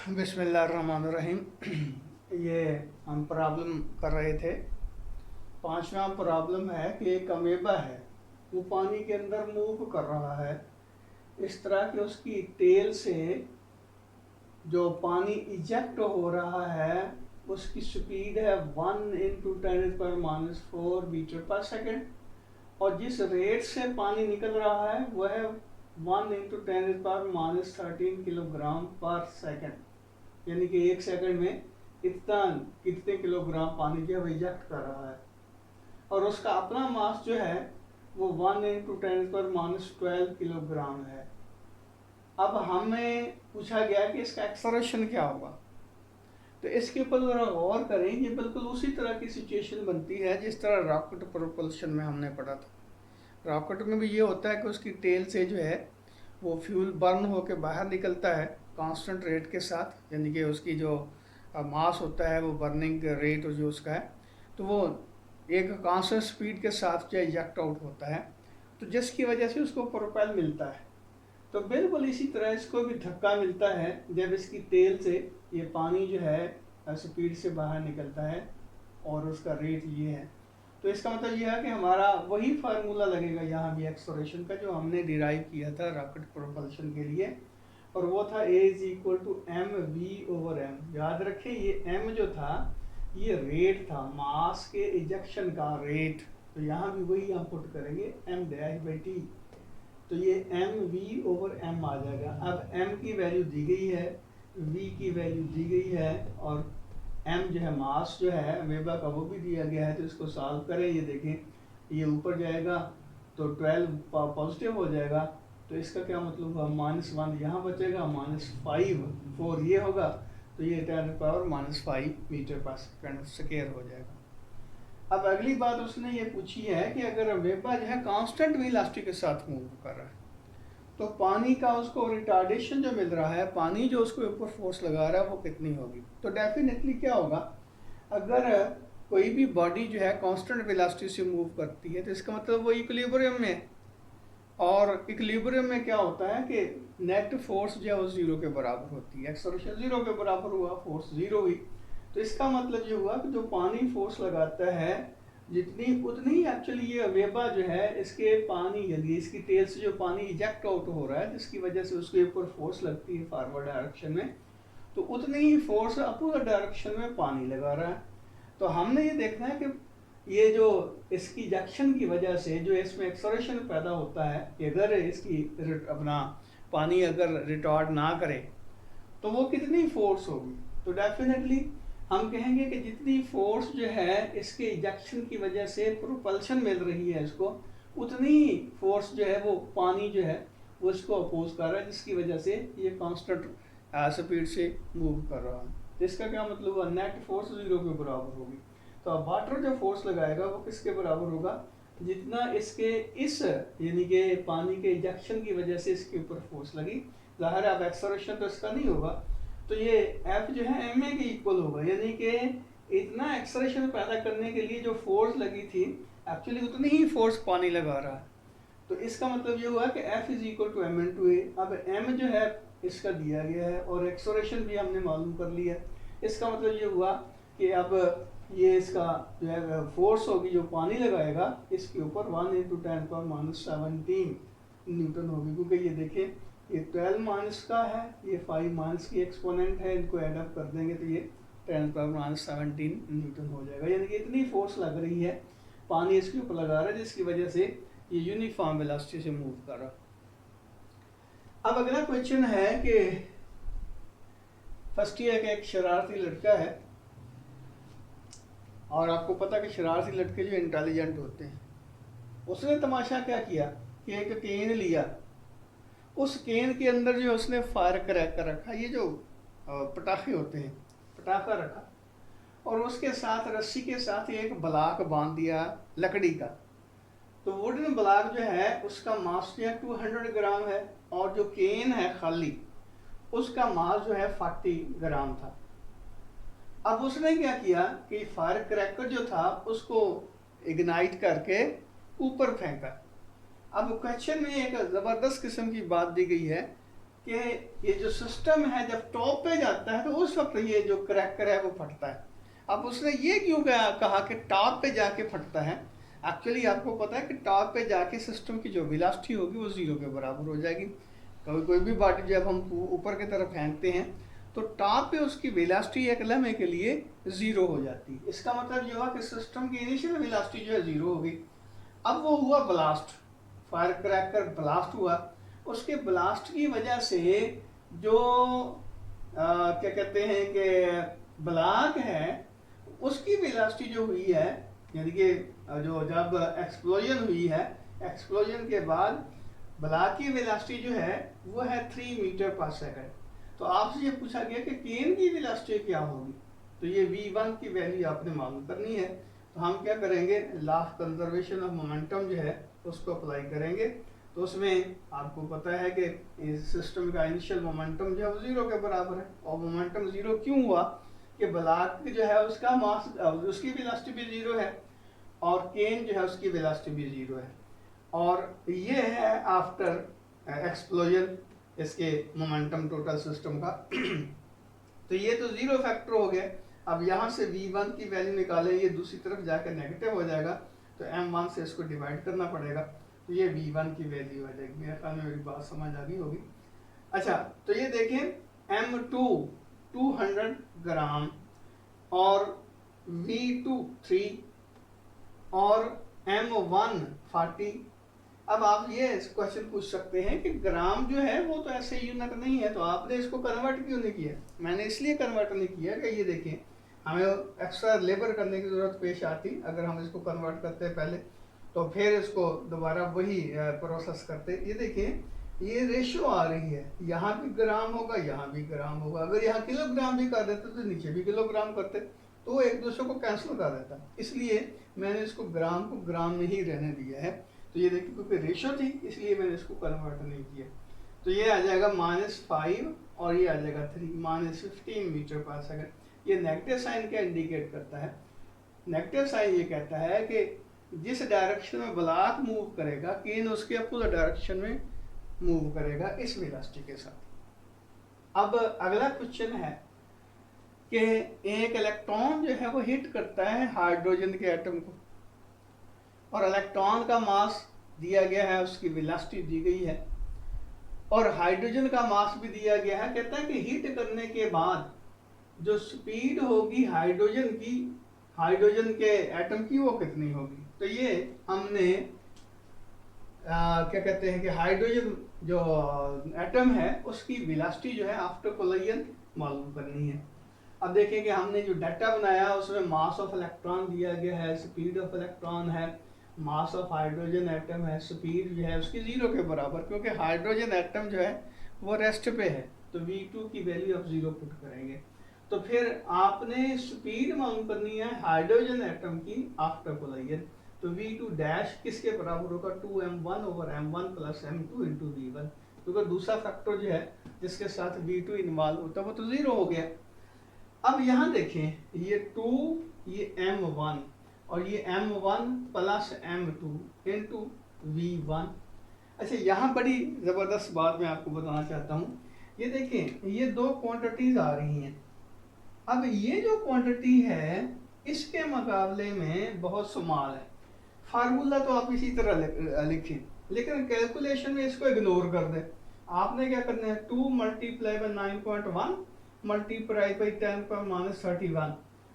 बिस्मिल्लाहिर्रहमानिर्रहीम। ये हम प्रॉब्लम कर रहे थे। पांचवा प्रॉब्लम है कि एक अमेबा है, वो पानी के अंदर मूव कर रहा है। इस तरह कि उसकी टेल से जो पानी इजेक्ट हो रहा है उसकी स्पीड है 1 × 10⁻⁴ मीटर/सेकेंड, और जिस रेट से पानी निकल रहा है वह है 1 × 10⁻13 किलोग्राम/सेकेंड, यानी कि एक सेकंड में कितने किलोग्राम पानी जो है इजेक्ट कर रहा है। और उसका अपना मास जो है वो 1 × 10⁻12 किलोग्राम है। अब हमें पूछा गया कि इसका एक्सेलरेशन क्या होगा, तो इसके ऊपर जरा गौर करें। ये बिल्कुल उसी तरह की सिचुएशन बनती है जिस तरह रॉकेट प्रोपल्शन में हमने पढ़ा था। रॉकेट में भी ये होता है कि उसकी टेल से जो है वो फ्यूल बर्न होकर बाहर निकलता है कांस्टेंट रेट के साथ, यानी कि उसकी जो मास होता है वो बर्निंग रेट जो उसका है, तो वो एक कांस्टेंट स्पीड के साथ जो इजेक्ट आउट होता है, तो जिसकी वजह से उसको प्रोपेल मिलता है। तो बिल्कुल इसी तरह इसको भी धक्का मिलता है जब इसकी टेल से ये पानी जो है स्पीड से बाहर निकलता है, और उसका रेट ये है। तो इसका मतलब ये है कि हमारा वही फार्मूला लगेगा यहाँ भी एक्सेलरेशन का जो हमने डिराइव किया था रॉकेट प्रोपल्शन के लिए, और वो था a = mv/m। याद रखें ये m जो था ये रेट था, मास के इजेक्शन का रेट। तो यहाँ भी वही हम पुट करेंगे m/t, तो ये mv/m आ जाएगा। अब m की वैल्यू दी गई है, v की वैल्यू दी गई है, और m जो है मास जो है अमेबा का वो भी दिया गया है। तो इसको सॉल्व करें, ये देखें ये ऊपर जाएगा तो 12 पॉजिटिव हो जाएगा, तो इसका क्या मतलब हुआ, -1 यहाँ बचेगा, -5 4 ये होगा, तो ये 10⁻⁻5 मीटर/सेकेंड हो जाएगा। अब अगली बात उसने ये पूछी है कि अगर अमेबा जो है कांस्टेंट वेलोसिटी के साथ मूव कर रहा है तो पानी का उसको रिटार्डेशन जो मिल रहा है, पानी जो उसके ऊपर फोर्स लगा रहा है वो कितनी होगी। तो डेफिनेटली क्या होगा, अगर कोई भी बॉडी जो है कांस्टेंट वेलोसिटी से मूव करती है तो इसका मतलब वो इक्विलिब्रियम में है, और इक्विलिब्रियम में क्या होता है कि नेट फोर्स जो है वो 0 के बराबर होती है। एक्सेलरेशन 0 के बराबर हुआ, फोर्स 0 हुई, तो इसका मतलब ये हुआ कि जो पानी फोर्स लगाता है जितनी उतनी ही एक्चुअली ये अमेबा जो है इसके पानी यानी इसकी टेल से जो पानी इजेक्ट आउट हो रहा है जिसकी वजह से उसके ऊपर फोर्स लगती है फॉरवर्ड डायरेक्शन में, तो उतनी ही फोर्स अपोजिट डायरेक्शन में पानी लगा रहा है। तो हमने ये देखना है कि ये जो इसकी इजेक्शन की वजह से जो इसमें एक्सेलरेशन पैदा होता है कि अगर इसकी अपना पानी अगर रिटार्ड ना करे तो वो कितनी फोर्स होगी। तो डेफिनेटली हम कहेंगे कि जितनी फोर्स जो है इसके इजेक्शन की वजह से प्रोपल्शन मिल रही है इसको, उतनी फोर्स जो है वो पानी जो है वो इसको अपोज कर रहा है, जिसकी वजह से ये कांस्टेंट स्पीड से मूव कर रहा है। इसका क्या मतलब हुआ, नेट फोर्स 0 के बराबर होगी। तो अब वाटर जो फोर्स लगाएगा वो किसके बराबर होगा, जितना इसके इस यानी कि पानी के इजेक्शन की वजह से इसके ऊपर फोर्स लगी। जाहिर है अब एक्सेलरेशन तो इसका नहीं होगा, तो ये F जो है ma के इक्वल होगा, यानी कि इतना एक्सेलरेशन पैदा करने के लिए जो फोर्स लगी थी एक्चुअली उतनी ही फोर्स पानी लगा रहा है। तो इसका मतलब ये हुआ कि F = m×a। अब m जो है इसका दिया गया है और एक्सेलरेशन भी हमने मालूम कर लिया। इसका मतलब ये हुआ कि अब ये इसका जो है फोर्स होगी जो पानी लगाएगा इसके ऊपर 1 × 10⁻17 न्यूटन होगी, क्योंकि ये देखें ये 12 माइनस का है, ये 5 माइनस की एक्सपोनेंट है, इनको ऐड अप कर देंगे तो ये 10⁻17 न्यूटन हो जाएगा। यानी कि इतनी फोर्स लग रही है, पानी इसके ऊपर लगा रहा है, जिसकी वजह से ये यूनिफॉर्म वेलोसिटी से मूव कर रहा। अब अगला क्वेश्चन है कि फर्स्ट ईयर का एक शरारती लड़का है, और आपको पता है कि शरारती लड़के जो इंटेलिजेंट होते हैं, उसने तमाशा क्या किया कि एक केन लिया, उस केन के अंदर जो उसने फायर क्रैकर रखा, ये जो पटाखे होते हैं पटाखा रखा, और उसके साथ रस्सी के साथ एक ब्लॉक बांध दिया लकड़ी का। तो वुडन ब्लॉक जो है उसका मास जो है 200 ग्राम है, और जो केन है खाली उसका मास जो है 40 ग्राम था। अब उसने क्या किया कि फायर क्रैकर जो था उसको इग्नाइट करके ऊपर फेंका। अब क्वेश्चन में एक ज़बरदस्त किस्म की बात दी गई है कि ये जो सिस्टम है जब टॉप पे जाता है तो उस वक्त ये जो क्रैकर है वो फटता है। अब उसने ये क्यों कहा कि टॉप पे जाके फटता है? एक्चुअली आपको पता है कि टॉप पे जाके सिस्टम की जो वेलोसिटी होगी वो जीरो के बराबर हो जाएगी। कभी कोई भी बॉडी जब हम ऊपर की तरफ फेंकते हैं तो टॉप पे उसकी वेलोसिटी एक लम्हे के लिए जीरो हो जाती है। इसका मतलब ये हुआ कि सिस्टम की इनिशियल वेलोसिटी जो है जीरो होगी। अब वो हुआ ब्लास्ट, फायर क्रैकर ब्लास्ट हुआ, उसके ब्लास्ट की वजह से जो क्या कहते हैं कि ब्लॉक है उसकी वेलोसिटी जो हुई है, यानी कि जो जब एक्सप्लोजन हुई है, एक्सप्लोजन के बाद ब्लॉक की वेलोसिटी जो है वो है 3 मीटर पर सेकंड। तो आपसे ये पूछा गया कि केन की वेलोसिटी क्या होगी, तो ये v1 की वैल्यू आपने मालूम करनी है। तो हम क्या करेंगे, law of conservation of momentum जो है उसको अप्लाई करेंगे। तो उसमें आपको पता है कि इस सिस्टम का इनिशियल मोमेंटम जो है वो जीरो के बराबर है। और मोमेंटम जीरो क्यों हुआ कि ब्लॉक जो है उसका मास, उसकी वेलोसिटी भी जीरो है और केन जो है उसकी वेलोसिटी भी जीरो है। और ये है आफ्टर एक्सप्लोजन इसके मोमेंटम टोटल सिस्टम का। तो ये तो जीरो फैक्टर हो गया। अब यहाँ से v1 की वैल्यू निकालें, ये दूसरी तरफ जाकर नेगेटिव हो जाएगा तो m1 से इसको डिवाइड करना पड़ेगा, तो ये v1 की वैल्यू आ जाएगी। मेरे ख्याल में मेरी बात समझ आ गई होगी। अच्छा, तो ये देखें m2 200 ग्राम और v2 3 और m1 40। अब आप ये क्वेश्चन पूछ सकते हैं कि ग्राम जो है वो तो ऐसे यूनिट नहीं है, तो आपने इसको कन्वर्ट क्यों नहीं किया? मैंने इसलिए कन्वर्ट नहीं किया कि ये देखें हमें एक्स्ट्रा लेबर करने की ज़रूरत पेश आती अगर हम इसको कन्वर्ट करते पहले, तो फिर इसको दोबारा वही प्रोसेस करते। ये देखें ये रेशो आ रही है, यहाँ भी ग्राम होगा यहाँ भी ग्राम होगा। अगर यहाँ किलोग्राम भी कर देते तो नीचे भी किलोग्राम करते, तो एक दूसरे को कैंसिल कर देता। इसलिए मैंने इसको ग्राम को ग्राम में ही रहने दिया है। तो ये देखिए क्योंकि रेशो थी इसलिए मैंने इसको कन्वर्ट नहीं किया। तो ये आ जाएगा -5 और ये आ जाएगा 3, -15 मीटर पर सेकंड। ये नेगेटिव साइन क्या इंडिकेट करता है? नेगेटिव साइन ये कहता है कि जिस डायरेक्शन में ब्लॉक मूव करेगा केन उसके अपोजिट डायरेक्शन में मूव करेगा इस वेलोसिटी के साथ। अब अगला क्वेश्चन है कि एक इलेक्ट्रॉन जो है वो हिट करता है हाइड्रोजन के एटम को और इलेक्ट्रॉन का मास दिया गया है, उसकी वेलोसिटी दी गई है और हाइड्रोजन का मास भी दिया गया है। कहता है कि हिट करने के बाद जो स्पीड होगी हाइड्रोजन की, हाइड्रोजन के एटम की, वो कितनी होगी? तो ये हमने क्या कहते हैं कि हाइड्रोजन जो एटम है उसकी वेलोसिटी जो है आफ्टर कोलिजन मालूम करनी है। अब देखिए कि हमने जो डाटा बनाया उसमें मास ऑफ इलेक्ट्रॉन दिया गया है, स्पीड ऑफ इलेक्ट्रॉन है, मास ऑफ हाइड्रोजन एटम है, स्पीड जो है उसकी जीरो के बराबर, क्योंकि हाइड्रोजन एटम जो है वो रेस्ट पे है तो v2 की वैल्यू आप जीरो पुट करेंगे। तो फिर आपने स्पीड मालूम करनी है हाइड्रोजन एटम की आफ्टर कोलिजन। तो v2 डैश किसके बराबर होगा? 2m1/m1 + m2 × v1, क्योंकि दूसरा फैक्टर जो है जिसके साथ v2 इन्वॉल्व होता है वो तो जीरो हो गया। अब यहाँ देखें ये 2, ये m1 और ये m1 + m2 × v1। अच्छा, यहाँ बड़ी ज़बरदस्त बात मैं आपको बताना चाहता हूँ। ये देखें ये दो क्वांटिटीज आ रही हैं। अब ये जो क्वांटिटी है इसके मुकाबले में बहुत स्मॉल है। फार्मूला तो आप इसी तरह लिखें, लेकिन कैलकुलेशन में इसको इग्नोर कर दें। आपने क्या करना है, 2 × 9.1 मल्टीप्लाई बाई 10⁻31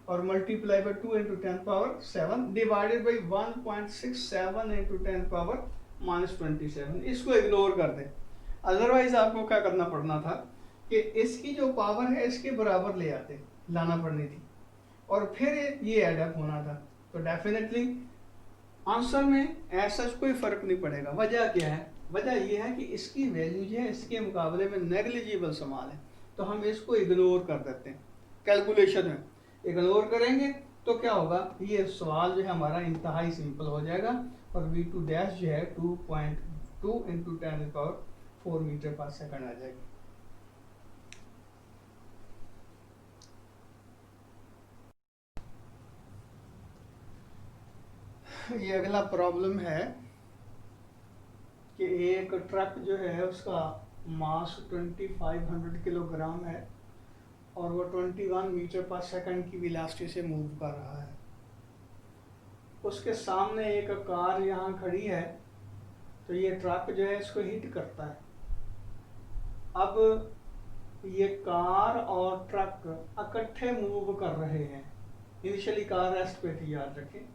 और मल्टीप्लाई बाई 2 × 10⁻7 डिवाइडेड बाई 1.67 × 10⁻27। इसको इग्नोर कर दें। अदरवाइज आपको क्या करना पड़ना था कि इसकी जो पावर है इसके बराबर ले आते, लाना पड़नी थी और फिर ये ऐड अप होना था। तो डेफिनेटली आंसर में ऐसा कोई फर्क नहीं पड़ेगा। वजह क्या है? वजह यह है कि इसकी वैल्यू जो है इसके मुकाबले में नेग्लिजिबल समान है, तो हम इसको इग्नोर कर देते हैं। कैलकुलेशन में इग्नोर करेंगे तो क्या होगा, ये सवाल जो है हमारा इंतहाई सिंपल हो जाएगा और v2 डैश जो है 2.2 × 10⁴ मीटर पर सेकंड आ जाएगी। ये अगला प्रॉब्लम है कि एक ट्रक जो है उसका मास 2500 किलोग्राम है और वो 21 मीटर पर सेकंड की वेलोसिटी से मूव कर रहा है। उसके सामने एक कार यहाँ खड़ी है, तो ये ट्रक जो है इसको हिट करता है। अब ये कार और ट्रक इकट्ठे मूव कर रहे हैं। इनिशियली कार रेस्ट पे थी, याद रखें।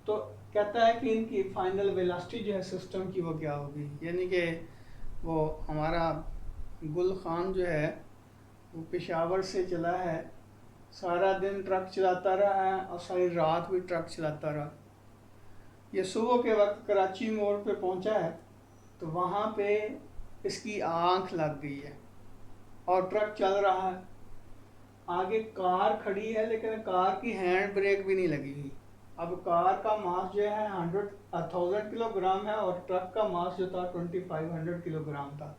तो कहता है कि इनकी फाइनल वेलोसिटी जो है सिस्टम की वो क्या होगी, यानी कि वो हमारा गुल खान जो है वो पेशावर से चला है, सारा दिन ट्रक चलाता रहा है और सारी रात भी ट्रक चलाता रहा। ये सुबह के वक्त कराची मोड़ पे पहुंचा है, तो वहाँ पे इसकी आंख लग गई है और ट्रक चल रहा है। आगे कार खड़ी है लेकिन कार की हैंड ब्रेक भी नहीं लगी हुई। अब कार का मास जो है 1000 किलोग्राम है और ट्रक का मास जो था 2500 किलोग्राम था।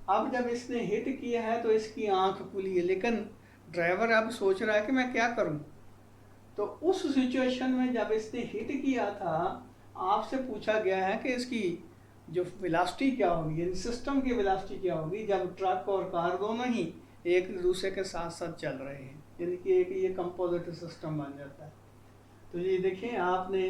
अब जब इसने हिट किया है तो इसकी आंख खुली है, लेकिन ड्राइवर अब सोच रहा है कि मैं क्या करूं। तो उस सिचुएशन में जब इसने हिट किया था, आपसे पूछा गया है कि इसकी जो वेलोसिटी क्या होगी, यानी सिस्टम की वेलोसिटी क्या होगी जब ट्रक और कार दोनों ही एक दूसरे के साथ साथ चल रहे हैं, यानी कि एक ये कंपोजिट सिस्टम बन जाता है। तो ये देखें, आपने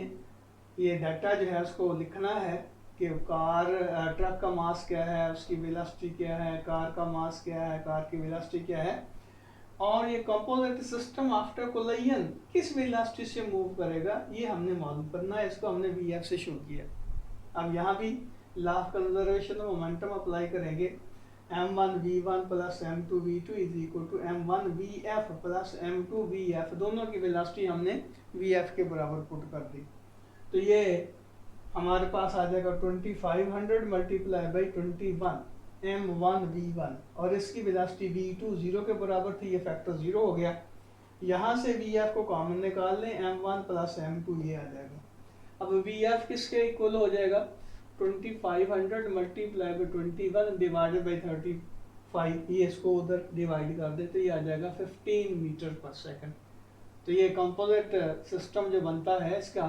ये डाटा जो है उसको लिखना है कि ट्रक का मास क्या है, उसकी वेलोसिटी क्या है, कार का मास क्या है, कार की वेलोसिटी क्या है, और ये कंपोजिट सिस्टम आफ्टर कोलिजन किस वेलोसिटी से मूव करेगा, ये हमने मालूम करना है। इसको हमने वीएफ से शुरू किया। अब यहाँ भी law of conservation of momentum apply करेंगे। m1v1 plus m2v2 is equal to m1vf plus m2vf, दोनों की वेलोसिटी हमने vf के बराबर पुट कर दी। तो ये हमारे पास आ जाएगा 2500 मल्टीप्लाई बाई 21 m1v1, और इसकी वेलोसिटी v2 0 के बराबर थी, ये फैक्टर 0 हो गया। यहाँ से vf को कॉमन निकाल लें, m1 प्लस m2 ये आ जाएगा। अब vf किसके इक्वल हो जाएगा, 2500 मल्टीप्लाई बाई 21 डिवाइडेड बाई 35, ये इसको उधर डिवाइड कर दे तो ये आ जाएगा 15 मीटर पर सेकंड। तो ये कंपोजिट सिस्टम जो बनता है, इसका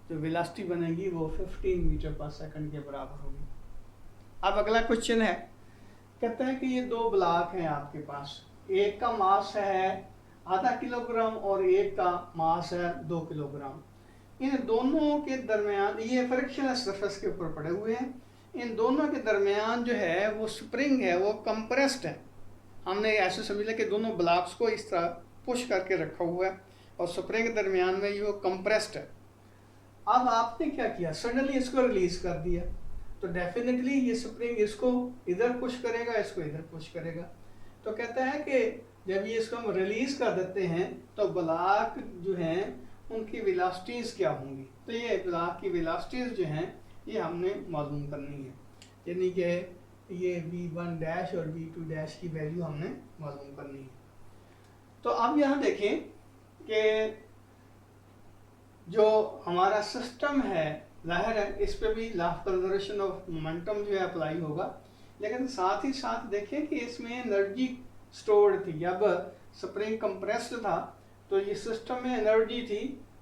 जो वेलोसिटी बनेगी वो 15 मीटर पर सेकंड के बराबर होगी। अब अगला क्वेश्चन है, कहता है कि ये दो ब्लॉक हैं आपके पास, एक का मास है आधा किलोग्राम और एक का मास है 2 किलोग्राम। इन दोनों के दरमियान, ये फ्रिक्शनल सरफेस के ऊपर पड़े हुए हैं, इन दोनों के दरमियान जो है वो स्प्रिंग है, वो कंप्रेस्ड है। हमने ऐसे समझ लिया कि दोनों ब्लॉक्स को इस तरह पुश करके रखा हुआ है और स्प्रिंग के दरमियान में ये वो कंप्रेस्ड है। अब आपने क्या किया, सडनली इसको रिलीज कर दिया, तो डेफिनेटली ये स्प्रिंग इसको इधर पुश करेगा, इसको इधर पुश करेगा। तो कहता है कि जब ये इसको हम रिलीज कर देते हैं तो ब्लॉक जो हैं उनकी वेलोसिटीज क्या होंगी। तो ये ब्लॉक की वेलोसिटीज जो हैं ये हमने मालूम करनी है, यानी कि ये v1 डैश और v2 डैश की वैल्यू हमने मालूम करनी है। तो अब यहाँ देखें कि जो हमारा सिस्टम है, लहर है, इस पे भी law of conservation of momentum जो है अप्लाई होगा, लेकिन साथ ही साथ देखें कि इसमें एनर्जी स्टोर्ड थी। अब स्प्रिंग कंप्रेस्ड था तो ये सिस्टम में एनर्जी थी,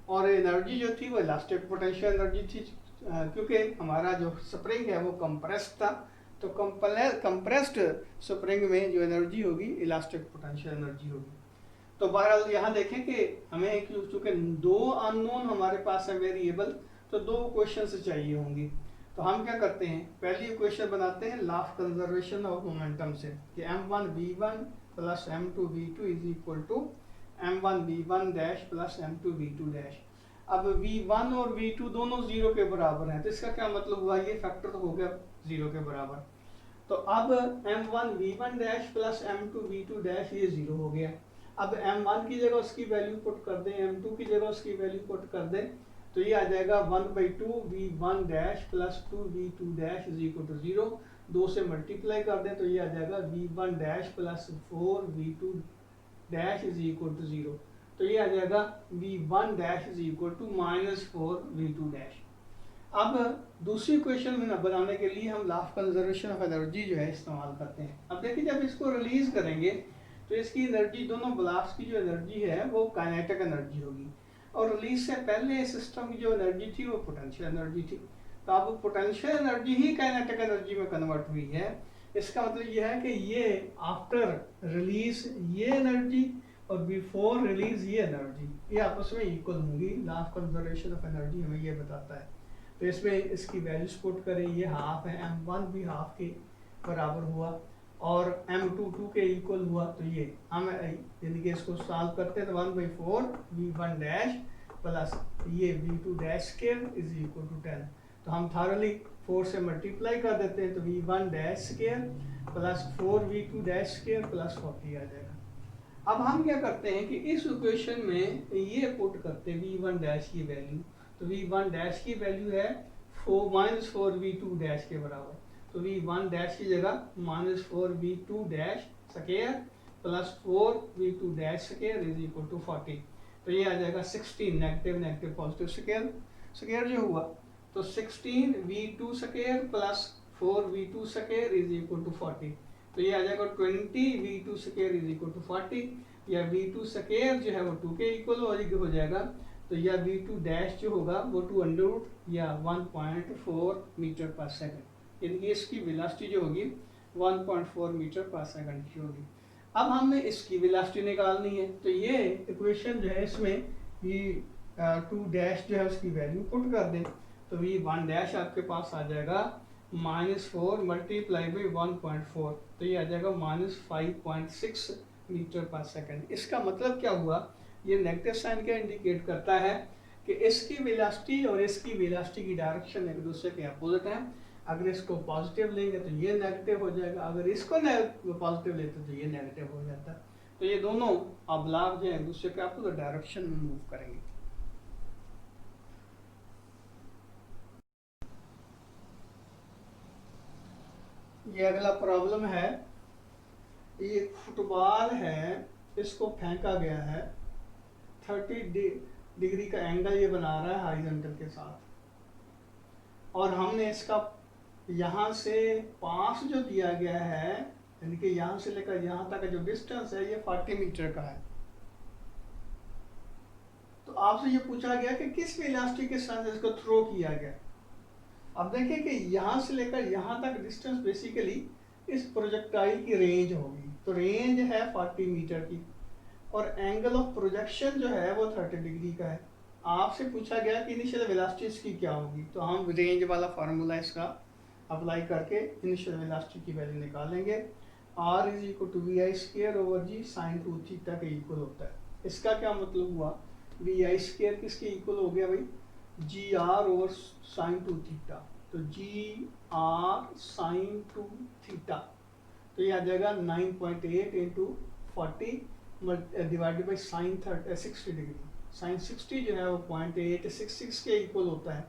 और एनर्जी जो थी वो इलास्टिक पोटेंशियल एनर्जी थी, क्योंकि हमारा जो स्प्रिंग है वो कंप्रेस्ड था। तो कंप्रेस्ड स्प्रिंग में जो एनर्जी होगी इलास्टिक पोटेंशियल एनर्जी होगी। तो बहरहाल यहाँ देखें कि हमें चूँकि दो अननोन हमारे पास है वेरिएबल, तो दो इक्वेशंस चाहिए होंगी। तो हम क्या करते हैं, पहली इक्वेशन बनाते हैं law of conservation of momentum से कि m1v1 plus m2v2 is equal to m1v1 dash plus m2v2 dash. अब v1 और v2 दोनों 0 के बराबर हैं, तो इसका क्या मतलब हुआ, ये फैक्टर तो हो गया 0 के बराबर। तो अब m1v1 dash plus m2v2 dash ये 0 हो गया। अब m1 की जगह उसकी वैल्यू पुट कर दें, m2 की जगह उसकी वैल्यू पुट कर दें, तो ये आ जाएगा 1/2 v1 dash plus 2v2 dash is equal to 0। 2 से मल्टीप्लाई कर दें तो ये आ जाएगा v1 dash plus 4v2 dash is equal to 0। तो ये आ जाएगा v1 dash is equal to -4v2 dash. अब दूसरी इक्वेशन में बनाने के लिए हम law of conservation of energy जो है इस्तेमाल करते हैं। अब देखिए, जब इसको रिलीज करेंगे तो इसकी एनर्जी, दोनों ब्लॉक्स की जो एनर्जी है वो काइनेटिक एनर्जी होगी, और रिलीज से पहले सिस्टम की जो एनर्जी थी वो पोटेंशियल एनर्जी थी। तो अब पोटेंशियल एनर्जी ही काइनेटिक एनर्जी में कन्वर्ट हुई है। इसका मतलब यह है कि ये आफ्टर रिलीज ये एनर्जी और बिफोर रिलीज ये एनर्जी ये आपस में इक्वल होंगी। Law of conservation of energy हमें ये बताता है। तो इसमें इसकी वैल्यूज पुट करें, ये हाफ है, m1 भी हाफ के बराबर हुआ और m2 2 के इक्वल हुआ। तो ये हम यानी कि इसको सॉल्व करते हैं तो 1/4 v1 डैश प्लस ये v2 dash square is equal to 10। तो हम थारली 4 से मल्टीप्लाई कर देते हैं तो v1 dash square plus 4v2 dash square plus 40 आ जाएगा। अब हम क्या करते हैं कि इस इक्वेशन में ये पुट करते हैं v1 डैश की वैल्यू। तो v1 डैश की वैल्यू है -4v2 डैश के बराबर। तो v1 डैश की जगह -4v2 dash square plus 4v2 dash square is equal to 40। तो ये आ जाएगा 16 नेगेटिव नेगेटिव पॉजिटिव स्क्वायर जो हुआ तो 16v2 square plus 4v2 square is equal to 40। तो ये आ जाएगा 20v2 square is equal to 40 या v2 स्क्वायर जो है वो 2 के इक्वल हो जाएगा। तो या v2 डैश जो होगा वो 2 या 1.4 मीटर पर सेकंड, यानी कि इसकी वेलोसिटी जो होगी 1.4 मीटर पर सेकंड की होगी। अब हमने इसकी वेलोसिटी निकालनी है। तो ये इक्वेशन जो है इसमें ये 2 डैश जो है उसकी वैल्यू पुट कर दें तो v1 डैश आपके पास आ जाएगा -4 मल्टीप्लाई बाई 1.4। तो ये आ जाएगा -5.6 मीटर पर सेकंड। इसका मतलब क्या हुआ, ये नेगेटिव साइन क्या इंडिकेट करता है कि इसकी वेलोसिटी और इसकी वेलोसिटी की डायरेक्शन एक दूसरे के अपोजिट है। अगर इसको पॉजिटिव लेंगे तो ये नेगेटिव हो जाएगा, अगर इसको पॉजिटिव लेते तो ये नेगेटिव हो जाता है। तो ये दोनों अबलाव जो है एक दूसरे के अपोजिट डायरेक्शन में मूव करेंगे। ये अगला प्रॉब्लम है, ये फुटबॉल है, इसको फेंका गया है, 30 डिग्री का एंगल ये बना रहा है हॉरिजॉन्टल के साथ और हमने इसका यहाँ से पास जो दिया गया है यानी कि यहाँ से लेकर यहाँ तक का जो डिस्टेंस है ये 40 मीटर का है। तो आपसे ये पूछा गया कि किस वेलोसिटी के साथ इसको थ्रो किया गया। अब देखिए कि यहाँ से लेकर यहाँ तक डिस्टेंस बेसिकली इस प्रोजेक्टाइल की रेंज होगी। तो रेंज है 40 मीटर की और एंगल ऑफ प्रोजेक्शन जो है वो 30 डिग्री का है। आपसे पूछा गया कि इनिशियल वेलोसिटी इसकी क्या होगी। तो हम रेंज वाला फार्मूला इसका अप्लाई करके इनिशियल वेलोसिटी की वैल्यू निकालेंगे। r is equal to v i square over g sine 2 theta के इक्वल होता है। इसका क्या मतलब हुआ, वी आई स्क्वायर किसके इक्वल हो गया भाई, g r over sine 2 theta. तो जी आर साइन 2 थीटा तो ये आ जाएगा 9.8 into 40 divided by sine 60 degree. Sine 60 जो है वो 0.866 के इक्वल होता है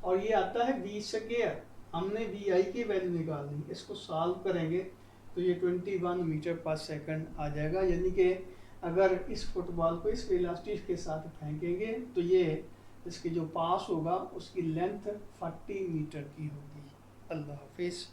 और ये आता है वी स्क्वायर। हमने वी आई की वैल्यू निकालनी, इसको सॉल्व करेंगे तो ये 21 मीटर पर सेकंड आ जाएगा। यानी कि अगर इस फुटबॉल को इस वेलोसिटी के साथ फेंकेंगे तो ये इसकी जो पास होगा उसकी लेंथ 40 मीटर की होगी। अल्लाह हाफिज़।